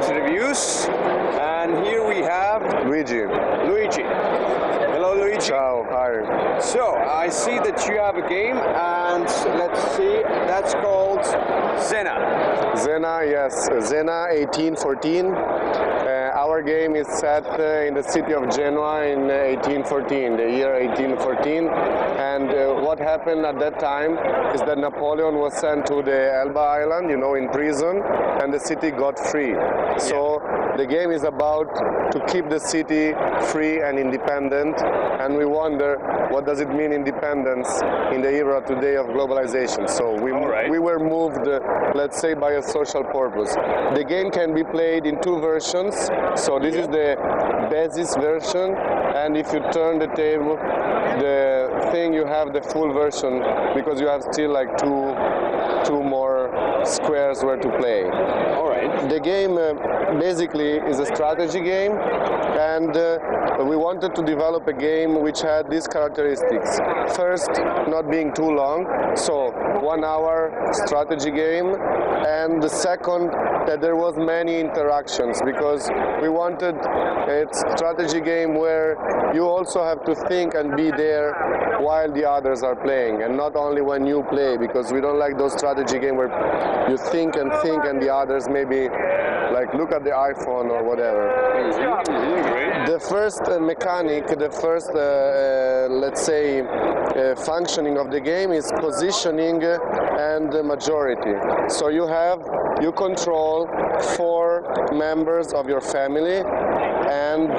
to the views. And here we have Luigi. Luigi. Hello, Luigi. Ciao, hi. So, I see that you have a game, and let's see, that's called Zena. Zena, yes, Zena 1814. Our game is set in the city of Genoa in 1814, the year 1814. And what happened at that time is that Napoleon was sent to the Elba Island, in prison, and the city got free. So the game is about to keep the city free and independent, and we wonder what does it mean independence in the era today of globalization. So we were moved, let's say, by a social purpose. The game can be played in two versions. So this is the basis version, and if you turn the table, the thing, you have the full version, because you have still like two more squares where to play. All right. The game basically is a strategy game, and we wanted to develop a game which had these characteristics. First, not being too long, so 1 hour strategy game, and the second, that there was many interactions, because we wanted a strategy game where you also have to think and be there while the others are playing, and not only when you play, because we don't like those strategy games where you think and the others maybe like look at the iPhone or whatever. The first mechanic, the first let's say functioning of the game is positioning and majority. So you control 4 members of your family, and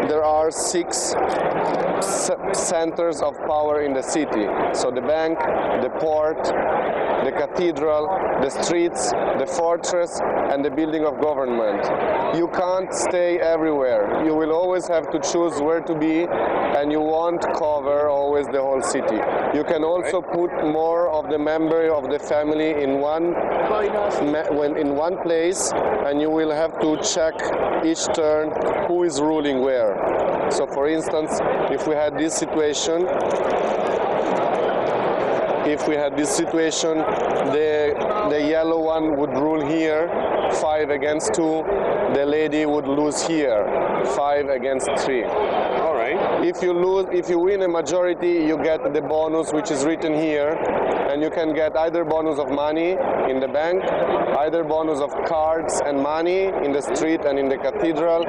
there are 6 centers of power in the city. So the bank, the port, the cathedral, the streets, the fortress, and the building of government. You can't stay everywhere. You will always have to choose where to be, and you won't cover always the whole city. You can also put more of the member of the family in one place, and you will have to check each turn who is ruling where. So for instance, if we had this situation, the yellow one would rule here, 5 against 2. The lady would lose here, 5 against 3. All right. If you win a majority, you get the bonus which is written here, and you can get either bonus of money in the bank, either bonus of cards and money in the street and in the cathedral,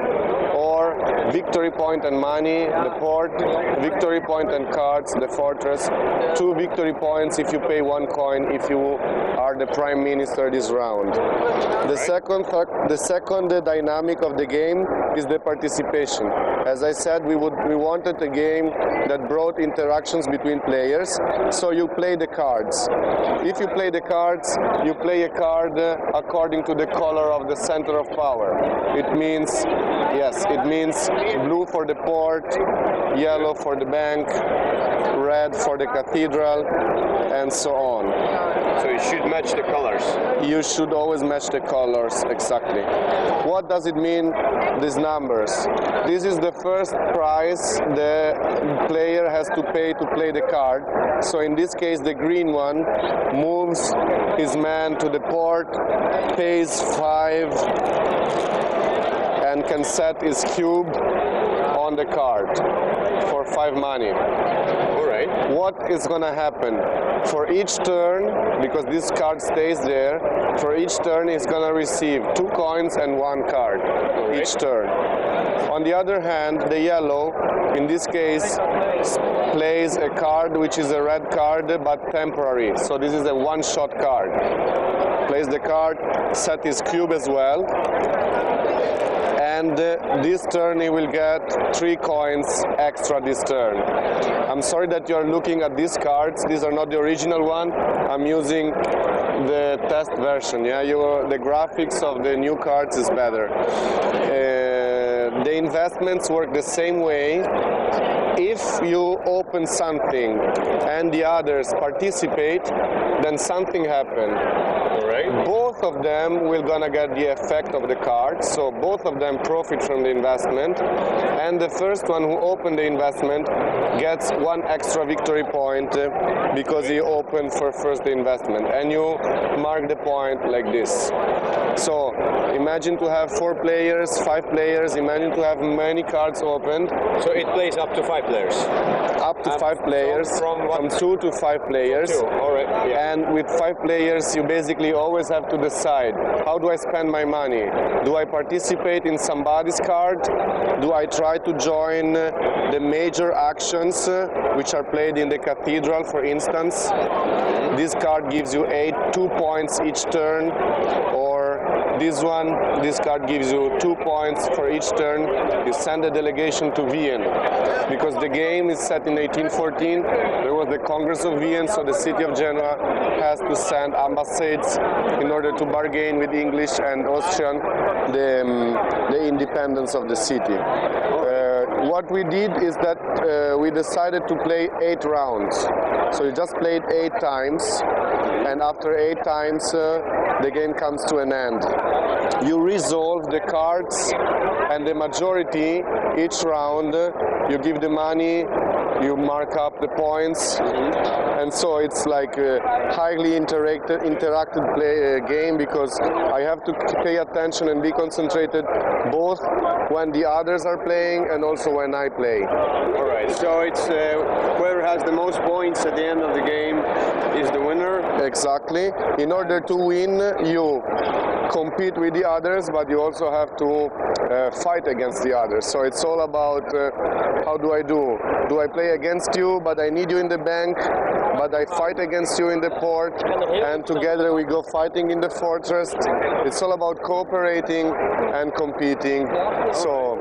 or victory point and money, the port, victory point and cards, the fortress, 2 victory points if you pay 1 coin if you are the prime minister this round. The second dynamic of the game is the participation. As I said, we wanted a game that brought interactions between players, so you play the cards. If you play the cards, you play a card according to the color of the center of power. It means blue for the port, yellow for the bank, red for the cathedral, and so on. So you should match the colors. You should always match the colors, exactly. What does it mean, these numbers? This is the first price the player has to pay to play the card. So in this case, the green one moves his man to the port, pays 5, and can set his cube on the card for 5 money. All right. What is going to happen? For each turn, because this card stays there, for each turn he's going to receive 2 coins and 1 card each turn. On the other hand, the yellow, in this case, plays a card which is a red card but temporary. So this is a one-shot card. Plays the card, set his cube as well. And this turn he will get 3 coins extra this turn. I'm sorry that you are looking at these cards. These are not the original one. I'm using the test version. The graphics of the new cards is better. The investments work the same way. If you open something and the others participate, then something happened. Right. Both of them will gonna get the effect of the card, so both of them profit from the investment, and the first one who opened the investment gets one extra victory point because he opened for first the investment, and you mark the point like this. So imagine to have 4 players, 5 players, imagine to have many cards opened. So it plays up to 5 players? Up to 5 players, from 2 to 5 players. 2, all right. Yeah. And with 5 players, you basically always have to decide, how do I spend my money? Do I participate in somebody's card? Do I try to join the major actions which are played in the cathedral, for instance? This card gives you 2 points each turn, or this card gives you 2 points for each turn. You send a delegation to Vienna. Because the game is set in 1814, there was the Congress of Vienna, so the city of Genoa has to send ambassadors in order to bargain with English and Austrian the independence of the city. What we did is that we decided to play 8 rounds. So you just played 8 times, and after 8 times the game comes to an end. You resolve the cards, and the majority each round you give the money, you mark up the points, and so it's like a highly interactive game, because I have to pay attention and be concentrated both when the others are playing and also when I play. All right, so it's whoever has the most points at the end of the game is the winner? Exactly. In order to win, you compete with the others, but you also have to fight against the others. So it's all about how do I do? Do I play against you, but I need you in the bank, but I fight against you in the port, and together we go fighting in the fortress. It's all about cooperating and competing. So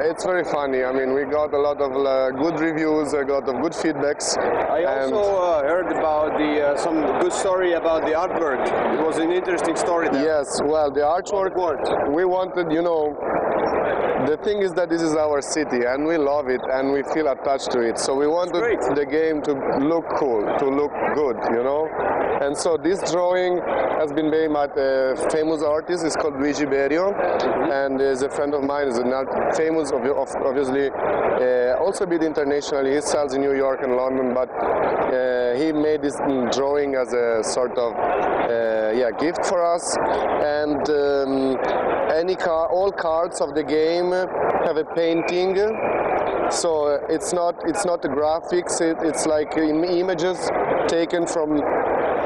it's very funny. I mean, we got a lot of good reviews, a lot of good feedbacks. I also heard about some good story about the artwork. It was an interesting story there. Yes, well, the artwork, we wanted, the thing is that this is our city and we love it and we feel attached to it. So we wanted the game to look cool, to look good, And so this drawing has been made by a famous artist. It's called Luigi, and is a friend of mine. Is famous, obviously, also a bit internationally. He sells in New York and London, but he made this drawing as a sort of gift for us. And all cards of the game have a painting. So it's not the graphics. It's like images taken from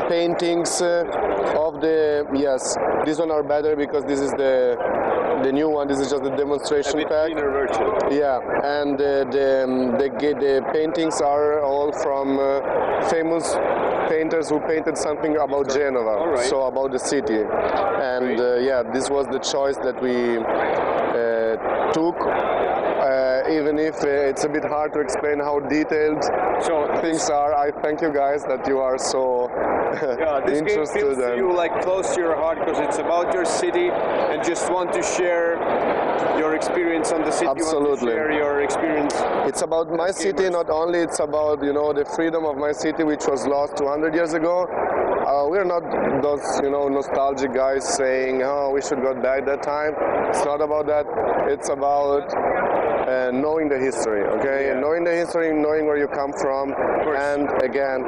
paintings of the. Yes, these one are better because this is the new one. This is just the demonstration pack. Version. Yeah, and the paintings are all from famous painters who painted something about Genova, so about the city. And this was the choice that we took. Even if it's a bit hard to explain how detailed things are, I thank you guys that you are so this interested. Game feels to you like close to your heart because it's about your city and just want to share your experience on the city. Absolutely. You want to share your experience. It's about my city, not only it's about the freedom of my city, which was lost 200 years ago. We're not those nostalgic guys saying, oh, we should got died that time. It's not about that. It's about knowing the history, okay? Yeah. Knowing the history, knowing where you come from, and again,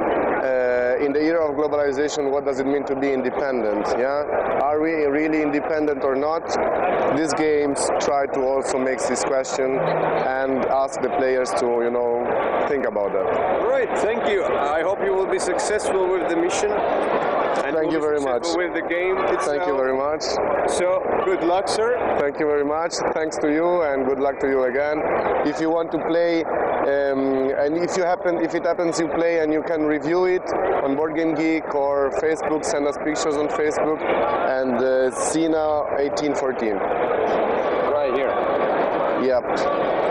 in the era of globalization, what does it mean to be independent? Yeah, are we really independent or not? These games try to also make this question and ask the players to, think about that. All right, thank you. I hope you will be successful with the mission. And thank you very much. With the game itself. Thank you very much. So, good luck, sir. Thank you very much. Thanks to you, and good luck to you again. If you want to play, and if it happens you play and you can review it on Board Game Geek or Facebook, send us pictures on Facebook, and Zena 1814. Right here. Yep.